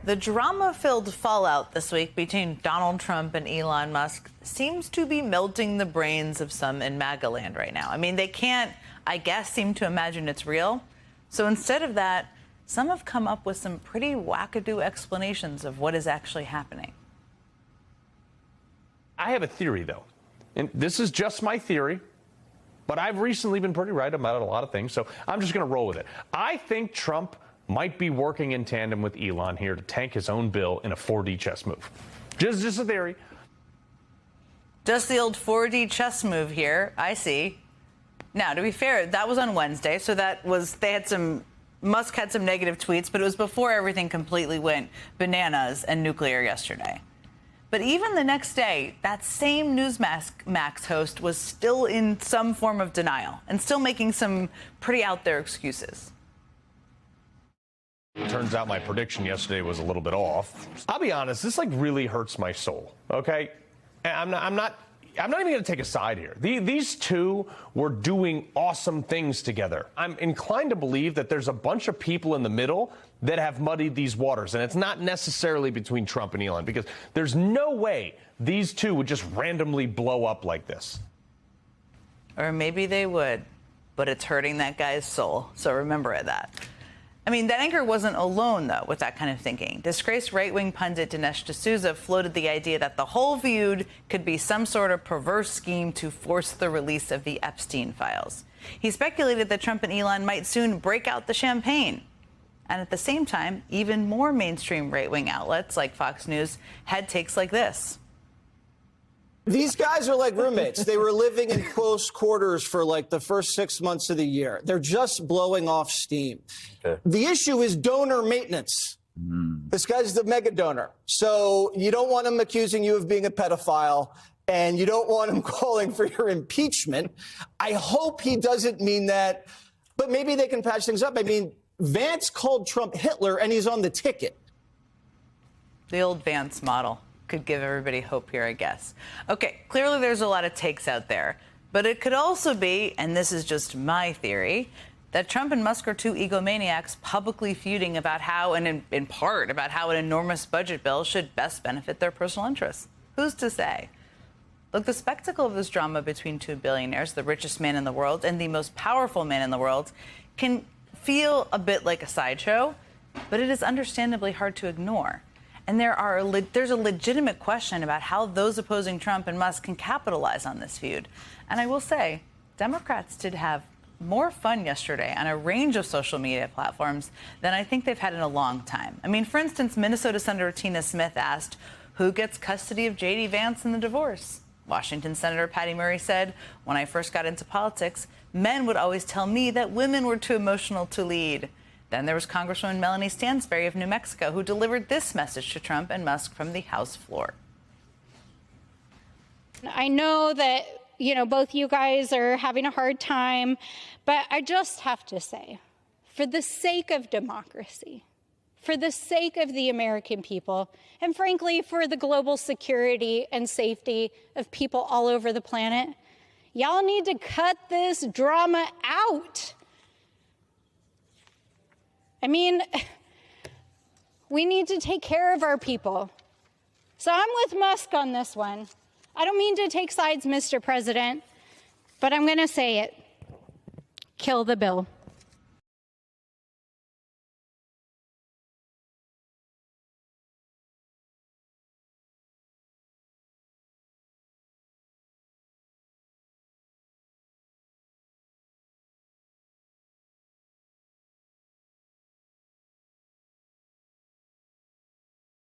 The drama-filled fallout this week between Donald Trump and Elon Musk seems to be melting the brains of some in MAGA land right now. I mean, they can't, I guess, seem to imagine it's real. So instead of that, some have come up with some pretty wackadoo explanations of what is actually happening. I have a theory, though, and this is just my theory, but I've recently been pretty right about a lot of things, so I'm just going to roll with it. I think Trump might be working in tandem with Elon here to tank his own bill in a 4D chess move. Just a theory. Just the old 4D chess move here, I see. Now, to be fair, that was on Wednesday, so Musk had some negative tweets, but it was before everything completely went bananas and nuclear yesterday. But even the next day, that same Newsmax host was still in some form of denial and still making some pretty out there excuses. Turns out my prediction yesterday was a little bit off. I'll be honest, this really hurts my soul, okay? And I'm not even going to take a side here. These two were doing awesome things together. I'm inclined to believe that there's a bunch of people in the middle that have muddied these waters, and it's not necessarily between Trump and Elon, because there's no way these two would just randomly blow up like this. Or maybe they would, but it's hurting that guy's soul, so remember that. I mean, that anchor wasn't alone, though, with that kind of thinking. Disgraced right-wing pundit Dinesh D'Souza floated the idea that the whole feud could be some sort of perverse scheme to force the release of the Epstein files. He speculated that Trump and Elon might soon break out the champagne. And at the same time, even more mainstream right-wing outlets like Fox News had takes like this. These guys are like roommates. They were living in close quarters for like the first 6 months of the year. They're just blowing off steam. Okay. The issue is donor maintenance. This guy's the mega donor. So you don't want him accusing you of being a pedophile, and you don't want him calling for your impeachment. I hope he doesn't mean that, but maybe they can patch things up. I mean, Vance called Trump Hitler, and he's on the ticket. The old Vance model could give everybody hope here, I guess. Okay, clearly there's a lot of takes out there, but it could also be, and this is just my theory, that Trump and Musk are two egomaniacs publicly feuding about how, and in part, about how an enormous budget bill should best benefit their personal interests. Who's to say? Look, the spectacle of this drama between two billionaires, the richest man in the world and the most powerful man in the world, can feel a bit like a sideshow, but it is understandably hard to ignore. And there's a legitimate question about how those opposing Trump and Musk can capitalize on this feud. And I will say, Democrats did have more fun yesterday on a range of social media platforms than I think they've had in a long time. I mean, for instance, Minnesota Senator Tina Smith asked, who gets custody of J.D. Vance in the divorce? Washington Senator Patty Murray said, when I first got into politics, men would always tell me that women were too emotional to lead. Then there was Congresswoman Melanie Stansbury of New Mexico, who delivered this message to Trump and Musk from the House floor. I know that, both you guys are having a hard time, but I just have to say, for the sake of democracy, for the sake of the American people, and frankly, for the global security and safety of people all over the planet, y'all need to cut this drama out. I mean, we need to take care of our people. So I'm with Musk on this one. I don't mean to take sides, Mr. President, but I'm going to say it. Kill the bill.